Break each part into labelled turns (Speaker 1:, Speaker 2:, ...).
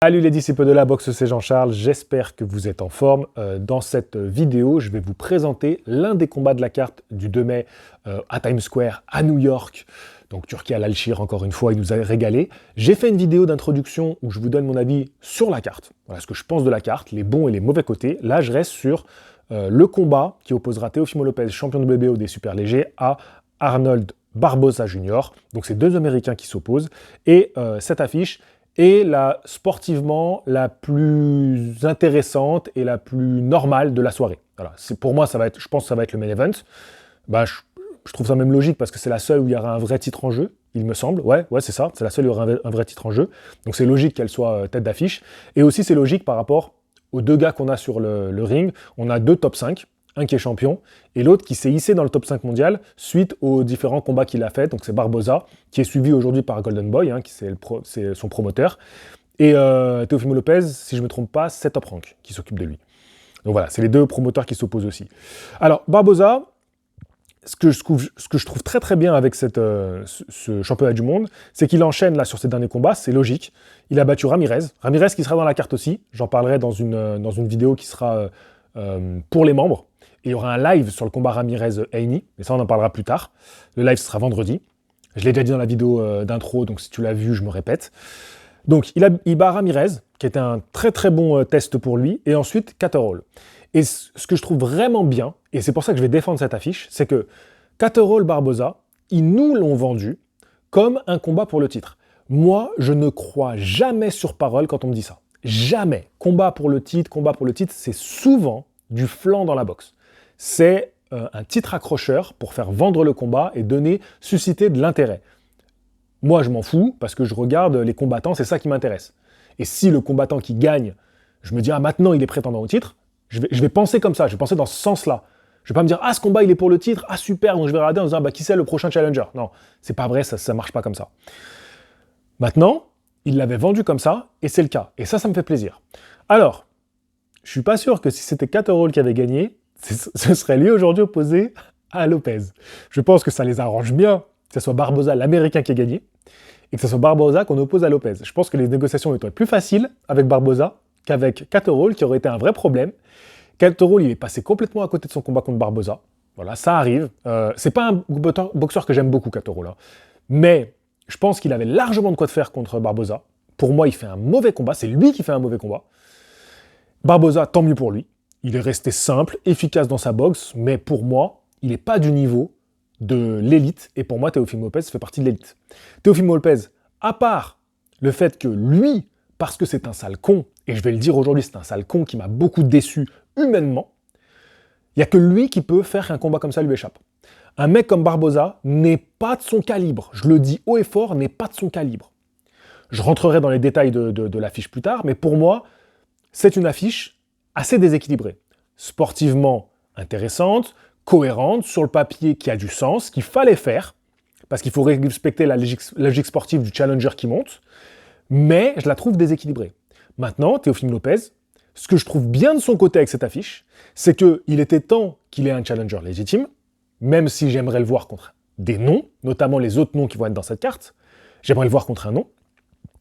Speaker 1: Salut les disciples de la boxe, c'est Jean-Charles, j'espère que vous êtes en forme. Dans cette vidéo, je vais vous présenter l'un des combats de la carte du 2 mai à Times Square, à New York. Donc Turki Al-Alshir, encore une fois, il nous a régalé. J'ai fait une vidéo d'introduction où je vous donne mon avis sur la carte, voilà ce que je pense de la carte, les bons et les mauvais côtés. Là, je reste sur le combat qui opposera Teofimo Lopez, champion de WBO des super légers, à Arnold Barboza Jr. Donc c'est deux Américains qui s'opposent. Et cette affiche est sportivement la plus intéressante et la plus normale de la soirée. Voilà. Pour moi, je pense que ça va être le main event. Je trouve ça même logique parce que c'est la seule où il y aura un vrai titre en jeu, il me semble. Ouais, c'est ça. C'est la seule où il y aura un vrai titre en jeu. Donc c'est logique qu'elle soit tête d'affiche. Et aussi, c'est logique par rapport aux deux gars qu'on a sur le ring. On a deux top 5. Un qui est champion, et l'autre qui s'est hissé dans le top 5 mondial suite aux différents combats qu'il a fait. Donc c'est Barboza, qui est suivi aujourd'hui par Golden Boy, qui c'est son promoteur. Et Teofimo Lopez, si je ne me trompe pas, c'est Top Rank qui s'occupe de lui. Donc voilà, c'est les deux promoteurs qui s'opposent aussi. Alors Barboza, ce que je trouve très très bien avec ce championnat du monde, c'est qu'il enchaîne là sur ses derniers combats, c'est logique. Il a battu Ramirez qui sera dans la carte aussi. J'en parlerai dans une vidéo qui sera pour les membres. Et il y aura un live sur le combat Ramirez-Haney, mais ça on en parlera plus tard. Le live sera vendredi. Je l'ai déjà dit dans la vidéo d'intro, donc si tu l'as vu, je me répète. Donc il bat Ramirez, qui était un très très bon test pour lui, et ensuite Catterall. Et ce que je trouve vraiment bien, et c'est pour ça que je vais défendre cette affiche, c'est que Catterall-Barboza, ils nous l'ont vendu comme un combat pour le titre. Moi, je ne crois jamais sur parole quand on me dit ça. Jamais. Combat pour le titre, c'est souvent du flanc dans la boxe. C'est un titre accrocheur pour faire vendre le combat et susciter de l'intérêt. Moi, je m'en fous parce que je regarde les combattants, c'est ça qui m'intéresse. Et si le combattant qui gagne, je me dis, maintenant il est prétendant au titre, je vais penser comme ça, je vais penser dans ce sens-là. Je vais pas me dire, ce combat il est pour le titre, super, donc je vais regarder en disant, qui c'est le prochain challenger. Non, c'est pas vrai, ça marche pas comme ça. Maintenant, il l'avait vendu comme ça, et c'est le cas. Et ça me fait plaisir. Alors, je suis pas sûr que si c'était Catterall qui avait gagné, ce serait lui aujourd'hui opposé à Lopez. Je pense que ça les arrange bien que ce soit Barboza, l'Américain, qui a gagné, et que ce soit Barboza qu'on oppose à Lopez. Je pense que les négociations étaient plus faciles avec Barboza qu'avec Catterall, qui aurait été un vrai problème. Catterall, il est passé complètement à côté de son combat contre Barboza. Voilà, ça arrive. C'est pas un boxeur que j'aime beaucoup, Catterall. Mais je pense qu'il avait largement de quoi de faire contre Barboza. Pour moi, il fait un mauvais combat. C'est lui qui fait un mauvais combat. Barboza, tant mieux pour lui. Il est resté simple, efficace dans sa boxe, mais pour moi, il n'est pas du niveau de l'élite, et pour moi, Teofimo Lopez fait partie de l'élite. Teofimo Lopez, à part le fait que lui, parce que c'est un sale con, et je vais le dire aujourd'hui, c'est un sale con qui m'a beaucoup déçu humainement, il n'y a que lui qui peut faire qu'un combat comme ça lui échappe. Un mec comme Barboza n'est pas de son calibre, je le dis haut et fort, n'est pas de son calibre. Je rentrerai dans les détails de l'affiche plus tard, mais pour moi, c'est une affiche assez déséquilibrée. Sportivement intéressante, cohérente, sur le papier qui a du sens, qu'il fallait faire, parce qu'il faut respecter la logique sportive du challenger qui monte, mais je la trouve déséquilibrée. Maintenant, Teofimo Lopez, ce que je trouve bien de son côté avec cette affiche, c'est qu'il était temps qu'il ait un challenger légitime, même si j'aimerais le voir contre des noms, notamment les autres noms qui vont être dans cette carte, j'aimerais le voir contre un nom,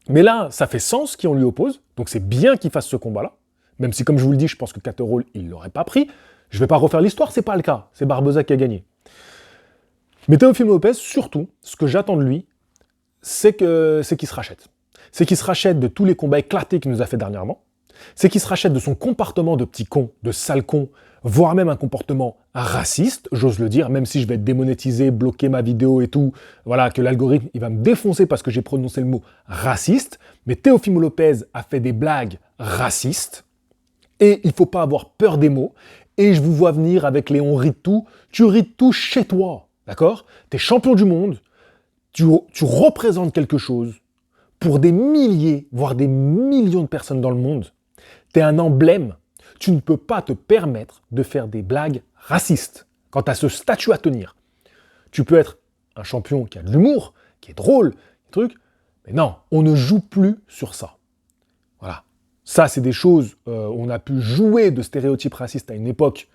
Speaker 1: mais là, ça fait sens qui on lui oppose, donc c'est bien qu'il fasse ce combat-là, même si, comme je vous le dis, je pense que Catterall, il ne l'aurait pas pris. Je ne vais pas refaire l'histoire, c'est pas le cas. C'est Barboza qui a gagné. Mais Teofimo Lopez, surtout, ce que j'attends de lui, c'est qu'il se rachète. C'est qu'il se rachète de tous les combats éclatés qu'il nous a fait dernièrement. C'est qu'il se rachète de son comportement de petit con, de sale con, voire même un comportement raciste, j'ose le dire, même si je vais être démonétisé, bloquer ma vidéo et tout, voilà, que l'algorithme, il va me défoncer parce que j'ai prononcé le mot raciste. Mais Teofimo Lopez a fait des blagues racistes. Et il ne faut pas avoir peur des mots. Et je vous vois venir avec les on rit de tout. Tu ris de tout chez toi, d'accord ? Tu es champion du monde. Tu représentes quelque chose pour des milliers, voire des millions de personnes dans le monde. Tu es un emblème. Tu ne peux pas te permettre de faire des blagues racistes quand tu as ce statut à tenir. Tu peux être un champion qui a de l'humour, qui est drôle, des trucs, mais non, on ne joue plus sur ça. Voilà. Ça, c'est des choses où on a pu jouer de stéréotypes racistes à une époque.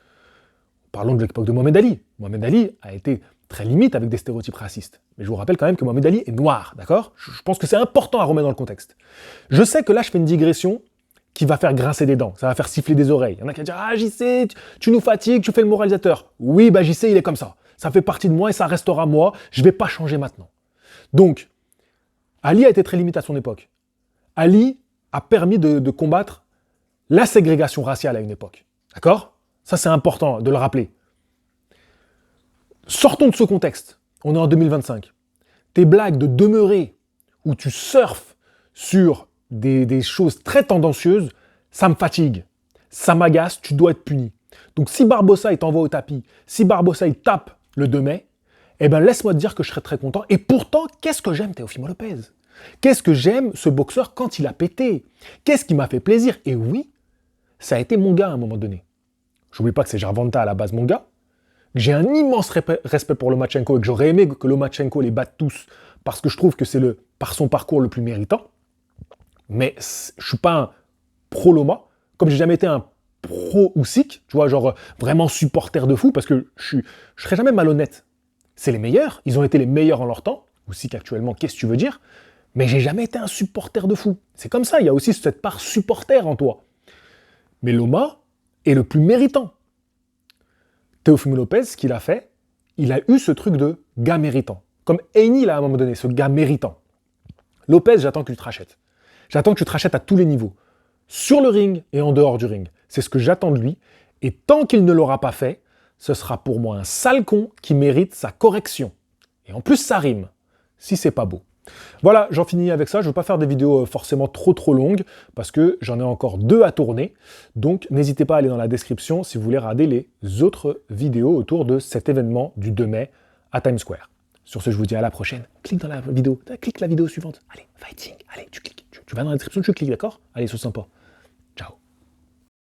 Speaker 1: Parlons de l'époque de Mohamed Ali. Mohamed Ali a été très limite avec des stéréotypes racistes. Mais je vous rappelle quand même que Mohamed Ali est noir, d'accord? Je pense que c'est important à remettre dans le contexte. Je sais que là, je fais une digression qui va faire grincer des dents, ça va faire siffler des oreilles. Il y en a qui vont dire « Ah, JC, tu nous fatigues, tu fais le moralisateur. » Oui, bah JC, il est comme ça. Ça fait partie de moi et ça restera moi. Je ne vais pas changer maintenant. Donc, Ali a été très limité à son époque. Ali a permis de combattre la ségrégation raciale à une époque. D'accord? Ça, c'est important de le rappeler. Sortons de ce contexte. On est en 2025. Tes blagues de demeurer où tu surfes sur des choses très tendancieuses, ça me fatigue. Ça m'agace, tu dois être puni. Donc si Barbossa il t'envoie au tapis, si Barbossa il tape le 2 mai, eh ben laisse-moi te dire que je serais très content. Et pourtant, qu'est-ce que j'aime Teofimo Lopez? Qu'est-ce que j'aime ce boxeur quand il a pété? Qu'est-ce qui m'a fait plaisir? Et oui, ça a été mon gars à un moment donné. J'oublie pas que c'est Gervonta à la base mon gars. J'ai un immense respect pour Lomachenko et que j'aurais aimé que Lomachenko les batte tous parce que je trouve que c'est par son parcours le plus méritant. Mais je suis pas un pro-Loma, comme j'ai jamais été un pro-Usyk, tu vois, genre vraiment supporter de fou, parce que je serais jamais malhonnête. C'est les meilleurs, ils ont été les meilleurs en leur temps. Usyk actuellement, qu'est-ce que tu veux dire? Mais j'ai jamais été un supporter de fou. C'est comme ça, il y a aussi cette part supporter en toi. Mais Loma est le plus méritant. Teofimo Lopez, ce qu'il a fait, il a eu ce truc de gars méritant. Comme Haney, là, à un moment donné, ce gars méritant. Lopez, j'attends que tu te rachètes. J'attends que tu te rachètes à tous les niveaux. Sur le ring et en dehors du ring. C'est ce que j'attends de lui. Et tant qu'il ne l'aura pas fait, ce sera pour moi un sale con qui mérite sa correction. Et en plus, ça rime. Si c'est pas beau. Voilà, j'en finis avec ça. Je ne veux pas faire des vidéos forcément trop longues parce que j'en ai encore 2 à tourner. Donc, n'hésitez pas à aller dans la description si vous voulez regarder les autres vidéos autour de cet événement du 2 mai à Times Square. Sur ce, je vous dis à la prochaine. Clique dans la vidéo. Clique la vidéo suivante. Allez, fighting. Allez, tu cliques. Tu vas dans la description, tu cliques, d'accord? Allez, c'est sympa.